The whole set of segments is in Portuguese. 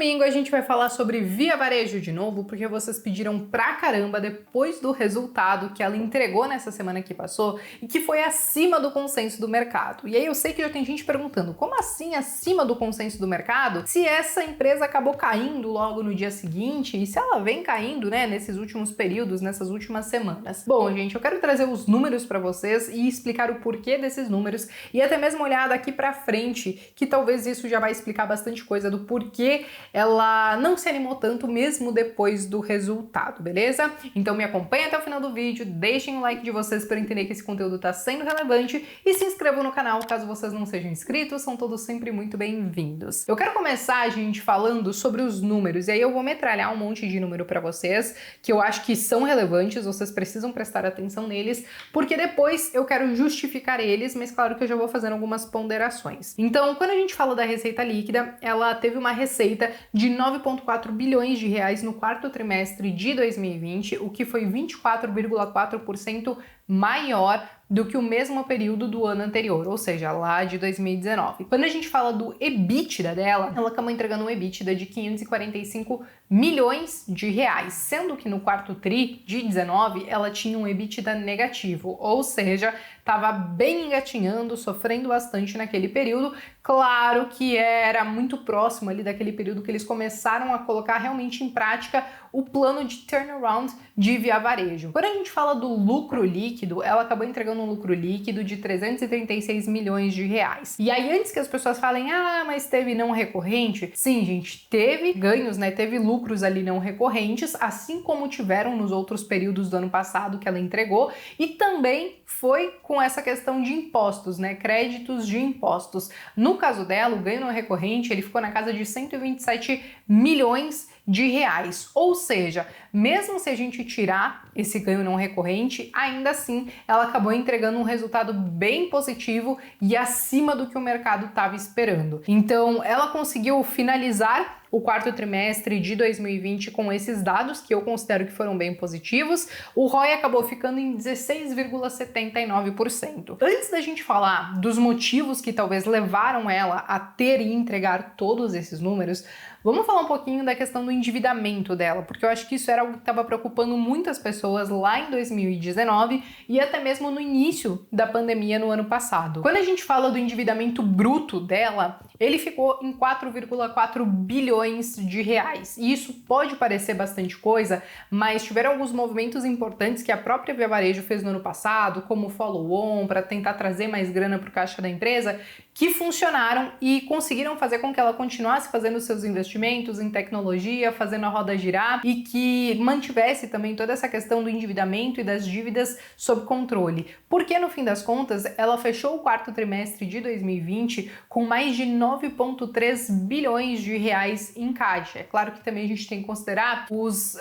domingo a gente vai falar sobre Via Varejo de novo, porque vocês pediram pra caramba depois do resultado que ela entregou nessa semana que passou e que foi acima do consenso do mercado. E aí eu sei que já tem gente perguntando, como assim acima do consenso do mercado? Se essa empresa acabou caindo logo no dia seguinte e se ela vem caindo, né, nesses últimos períodos, nessas últimas semanas. Bom, gente, eu quero trazer os números pra vocês e explicar o porquê desses números e até mesmo olhar daqui pra frente, que talvez isso já vai explicar bastante coisa do porquê ela não se animou tanto mesmo depois do resultado, beleza? Então me acompanha até o final do vídeo, deixem o like de vocês para entender que esse conteúdo está sendo relevante e se inscrevam no canal caso vocês não sejam inscritos, são todos sempre muito bem-vindos. Eu quero começar, gente, falando sobre os números e aí eu vou metralhar um monte de número para vocês que eu acho que são relevantes, vocês precisam prestar atenção neles, porque depois eu quero justificar eles, mas claro que eu já vou fazendo algumas ponderações. Então, quando a gente fala da receita líquida, ela teve uma receita de 9,4 bilhões de reais no quarto trimestre de 2020, o que foi 24,4% maior do que o mesmo período do ano anterior, ou seja, lá de 2019. Quando a gente fala do EBITDA dela, ela acabou entregando um EBITDA de 545 milhões de reais, sendo que no quarto tri de 19 ela tinha um EBITDA negativo, ou seja, estava bem engatinhando, sofrendo bastante naquele período. Claro que era muito próximo ali daquele período que eles começaram a colocar realmente em prática o plano de turnaround de Via Varejo. Quando a gente fala do lucro líquido, ela acabou entregando um lucro líquido de 336 milhões de reais. E aí, antes que as pessoas falem, mas teve não recorrente, sim, gente, teve ganhos, né? Teve lucros ali não recorrentes, assim como tiveram nos outros períodos do ano passado que ela entregou, e também foi com essa questão de impostos, né? Créditos de impostos. No caso dela, o ganho não recorrente, ele ficou na casa de 127 milhões de reais. Ou seja, mesmo se a gente tirar esse ganho não recorrente, ainda assim ela acabou entregando um resultado bem positivo e acima do que o mercado estava esperando. Então, ela conseguiu finalizar o quarto trimestre de 2020 com esses dados, que eu considero que foram bem positivos. O ROI acabou ficando em 16,79%. Antes da gente falar dos motivos que talvez levaram ela a ter e entregar todos esses números, vamos falar um pouquinho da questão do endividamento dela, porque eu acho que isso era algo que estava preocupando muitas pessoas lá em 2019 e até mesmo no início da pandemia no ano passado. Quando a gente fala do endividamento bruto dela, ele ficou em 4,4 bilhões de reais. E isso pode parecer bastante coisa, mas tiveram alguns movimentos importantes que a própria Via Varejo fez no ano passado, como o follow-on, para tentar trazer mais grana para o caixa da empresa, que funcionaram e conseguiram fazer com que ela continuasse fazendo seus investimentos em tecnologia, fazendo a roda girar e que mantivesse também toda essa questão do endividamento e das dívidas sob controle. Porque no fim das contas, ela fechou o quarto trimestre de 2020 com mais de 9,3 bilhões de reais em caixa. É claro que também a gente tem que considerar os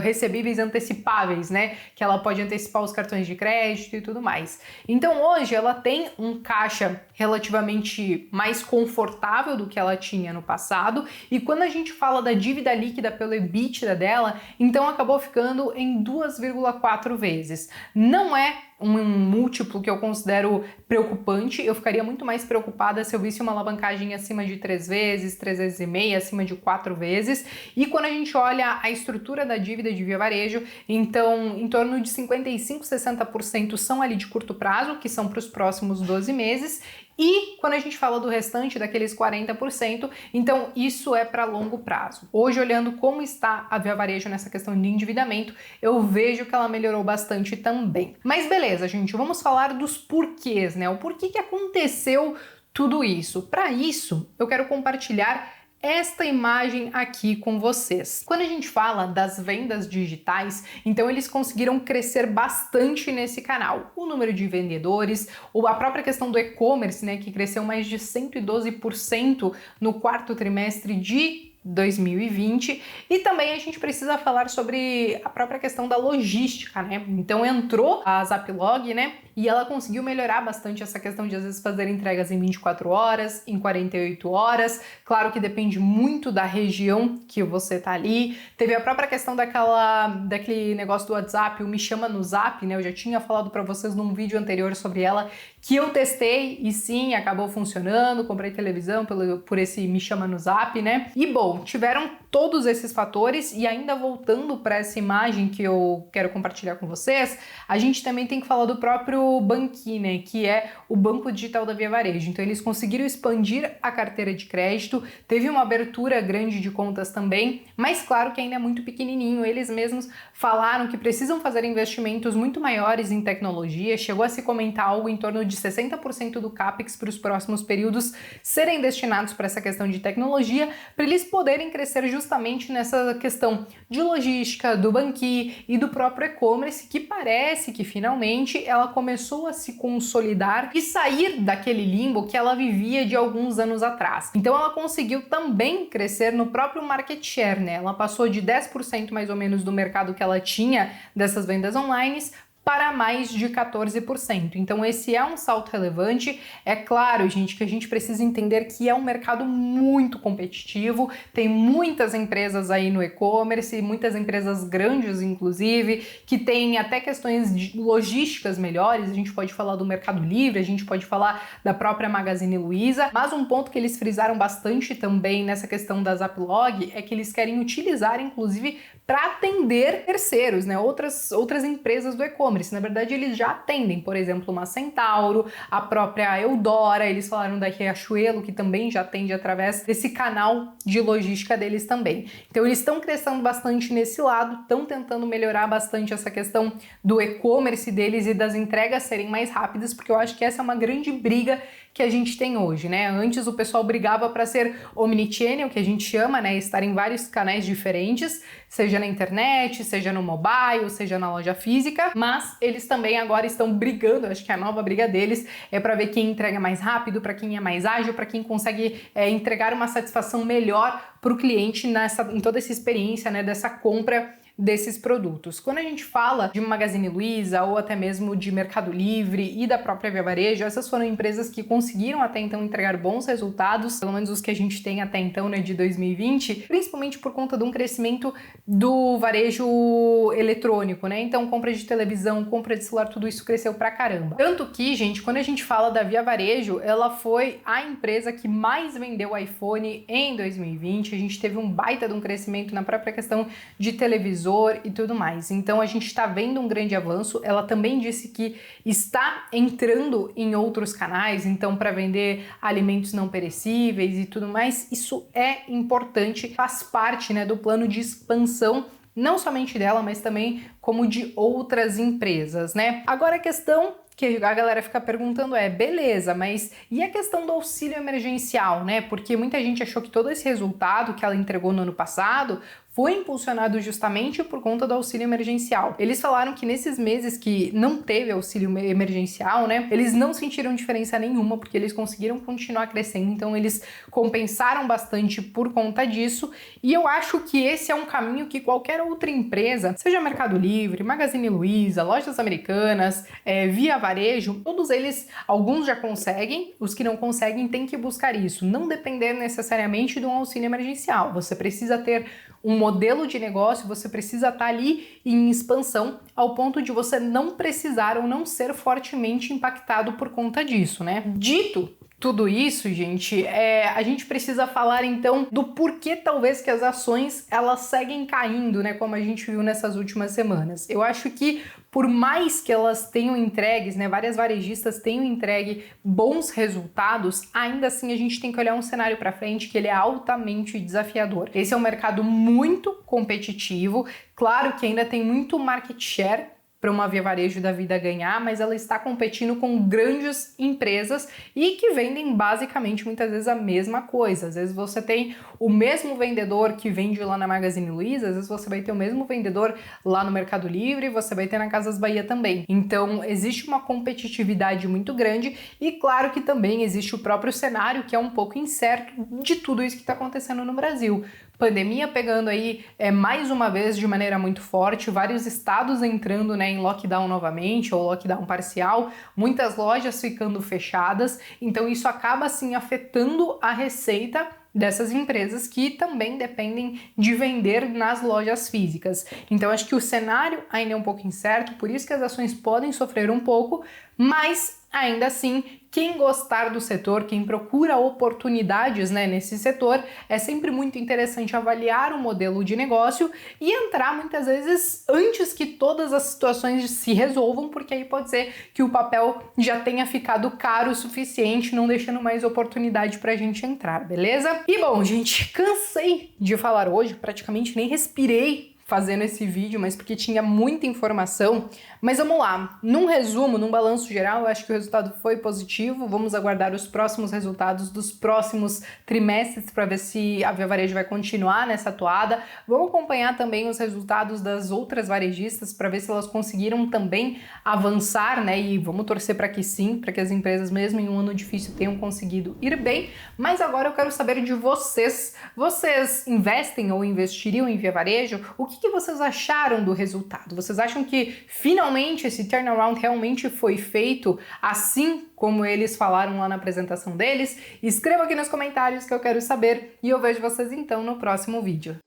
recebíveis antecipáveis, né? Que ela pode antecipar os cartões de crédito e tudo mais. Então hoje ela tem um caixa relativamente mais confortável do que ela tinha no passado, e quando a gente fala da dívida líquida pelo EBITDA dela, então acabou ficando em 2,4 vezes. Não é um múltiplo que eu considero preocupante, eu ficaria muito mais preocupada se eu visse uma alavancagem acima de 3 vezes, 3 vezes e meia, acima de 4 vezes, e quando a gente olha a estrutura da dívida de Via Varejo, então em torno de 55, 60% são ali de curto prazo, que são para os próximos 12 meses, e quando a gente fala do restante, daqueles 40%, então isso é para longo prazo. Hoje, olhando como está a Via Varejo nessa questão de endividamento, eu vejo que ela melhorou bastante também. Mas beleza, gente, vamos falar dos porquês, né? O porquê que aconteceu tudo isso. Para isso, eu quero compartilhar esta imagem aqui com vocês. Quando a gente fala das vendas digitais, então eles conseguiram crescer bastante nesse canal. O número de vendedores, ou a própria questão do e-commerce, né, que cresceu mais de 112% no quarto trimestre de 2020, e também a gente precisa falar sobre a própria questão da logística, né? Então entrou a Zaplog, né? e ela conseguiu melhorar bastante essa questão de às vezes fazer entregas em 24 horas, em 48 horas. Claro que depende muito da região que você tá ali. Teve a própria questão daquele negócio do WhatsApp, o Me Chama no Zap, né? Eu já tinha falado para vocês num vídeo anterior sobre ela, que eu testei e sim, acabou funcionando, comprei televisão por esse Me Chama no Zap, né? E bom, tiveram todos esses fatores e ainda voltando para essa imagem que eu quero compartilhar com vocês, a gente também tem que falar do próprio Banqui, né? Que é o banco digital da Via Varejo. Então eles conseguiram expandir a carteira de crédito, teve uma abertura grande de contas também, mas claro que ainda é muito pequenininho. Eles mesmos falaram que precisam fazer investimentos muito maiores em tecnologia, chegou a se comentar algo em torno de 60% do CAPEX para os próximos períodos serem destinados para essa questão de tecnologia, para eles poderem crescer justamente nessa questão de logística, do Banqui e do próprio e-commerce, que parece que finalmente ela começou a se consolidar e sair daquele limbo que ela vivia de alguns anos atrás. Então ela conseguiu também crescer no próprio market share, né? Ela passou de 10% mais ou menos do mercado que ela tinha dessas vendas online para mais de 14%. Então esse é um salto relevante. É claro, gente, que a gente precisa entender que é um mercado muito competitivo, tem muitas empresas aí no e-commerce, muitas empresas grandes, inclusive, que têm até questões de logísticas melhores. A gente pode falar do Mercado Livre, a gente pode falar da própria Magazine Luiza, mas um ponto que eles frisaram bastante também nessa questão da Zaplog é que eles querem utilizar, inclusive, para atender terceiros, né? Outras empresas do e-commerce. Na verdade, eles já atendem, por exemplo, uma Centauro, a própria Eudora, eles falaram da Riachuelo, que também já atende através desse canal de logística deles também. Então, eles estão crescendo bastante nesse lado, estão tentando melhorar bastante essa questão do e-commerce deles e das entregas serem mais rápidas, porque eu acho que essa é uma grande briga que a gente tem hoje, né? Antes o pessoal brigava para ser omnichannel, que a gente chama, né? Estar em vários canais diferentes, seja na internet, seja no mobile, seja na loja física, mas eles também agora estão brigando, acho que a nova briga deles é para ver quem entrega mais rápido, para quem é mais ágil, para quem consegue entregar uma satisfação melhor para o cliente em toda essa experiência, né? Dessa compra desses produtos. Quando a gente fala de Magazine Luiza ou até mesmo de Mercado Livre e da própria Via Varejo, essas foram empresas que conseguiram até então entregar bons resultados, pelo menos os que a gente tem até então, né, de 2020, principalmente por conta de um crescimento do varejo eletrônico, né? Então, compra de televisão, compra de celular, tudo isso cresceu pra caramba. Tanto que, gente, quando a gente fala da Via Varejo, ela foi a empresa que mais vendeu iPhone em 2020. A gente teve um baita de um crescimento na própria questão de televisão e tudo mais. Então a gente está vendo um grande avanço. Ela também disse que está entrando em outros canais, então para vender alimentos não perecíveis e tudo mais. Isso é importante, faz parte, né, do plano de expansão, não somente dela, mas também como de outras empresas, né? Agora a questão que a galera fica perguntando é, beleza, mas e a questão do auxílio emergencial, né? Porque muita gente achou que todo esse resultado que ela entregou no ano passado foi impulsionado justamente por conta do auxílio emergencial. Eles falaram que nesses meses que não teve auxílio emergencial, né, eles não sentiram diferença nenhuma, porque eles conseguiram continuar crescendo, então eles compensaram bastante por conta disso, e eu acho que esse é um caminho que qualquer outra empresa, seja Mercado Livre, Magazine Luiza, Lojas Americanas, Via Varejo, todos eles, alguns já conseguem, os que não conseguem têm que buscar isso, não depender necessariamente de um auxílio emergencial. Você precisa ter um modelo de negócio, você precisa estar ali em expansão ao ponto de você não precisar ou não ser fortemente impactado por conta disso, né? Dito tudo isso, gente, a gente precisa falar então do porquê talvez que as ações elas seguem caindo, né, como a gente viu nessas últimas semanas. Eu acho que por mais que elas tenham entregues, né, várias varejistas tenham entregue bons resultados, ainda assim a gente tem que olhar um cenário para frente que ele é altamente desafiador. Esse é um mercado muito competitivo, claro que ainda tem muito market share para uma Via Varejo da vida ganhar, mas ela está competindo com grandes empresas e que vendem basicamente muitas vezes a mesma coisa. Às vezes você tem o mesmo vendedor que vende lá na Magazine Luiza, às vezes você vai ter o mesmo vendedor lá no Mercado Livre, você vai ter na Casas Bahia também. Então existe uma competitividade muito grande e claro que também existe o próprio cenário que é um pouco incerto de tudo isso que está acontecendo no Brasil. Pandemia pegando aí mais uma vez de maneira muito forte, vários estados entrando, né, em lockdown novamente ou lockdown parcial, muitas lojas ficando fechadas, então isso acaba assim afetando a receita dessas empresas que também dependem de vender nas lojas físicas. Então acho que o cenário ainda é um pouco incerto, por isso que as ações podem sofrer um pouco, mas ainda assim, quem gostar do setor, quem procura oportunidades, né, nesse setor, é sempre muito interessante avaliar o modelo de negócio e entrar muitas vezes antes que todas as situações se resolvam, porque aí pode ser que o papel já tenha ficado caro o suficiente, não deixando mais oportunidade pra gente entrar, beleza? E bom, gente, cansei de falar hoje, praticamente nem respirei fazendo esse vídeo, mas porque tinha muita informação. Mas vamos lá, num resumo, num balanço geral, eu acho que o resultado foi positivo. Vamos aguardar os próximos resultados dos próximos trimestres para ver se a Via Varejo vai continuar nessa toada. Vamos acompanhar também os resultados das outras varejistas para ver se elas conseguiram também avançar, né? E vamos torcer para que sim, para que as empresas, mesmo em um ano difícil, tenham conseguido ir bem. Mas agora eu quero saber de vocês. Vocês investem ou investiriam em Via Varejo? O que vocês acharam do resultado? Vocês acham que finalmente esse turnaround realmente foi feito assim como eles falaram lá na apresentação deles? Escreva aqui nos comentários que eu quero saber e eu vejo vocês então no próximo vídeo.